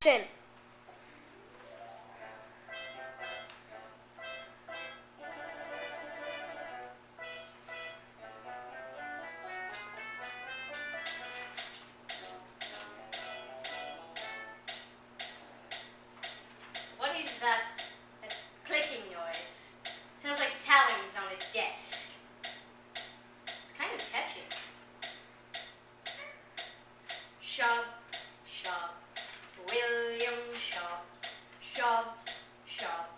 Chin. What is that clicking noise? It sounds like talons on a desk. It's kind of catchy. Shop, shop, William Shop. Shop, shop,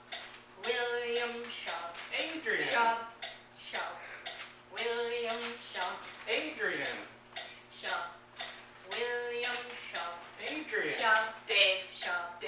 William Shop. Adrian. Shop, shop, William Shop. Adrian. Shop, William Shop. Adrian. Shop, Dave Shop.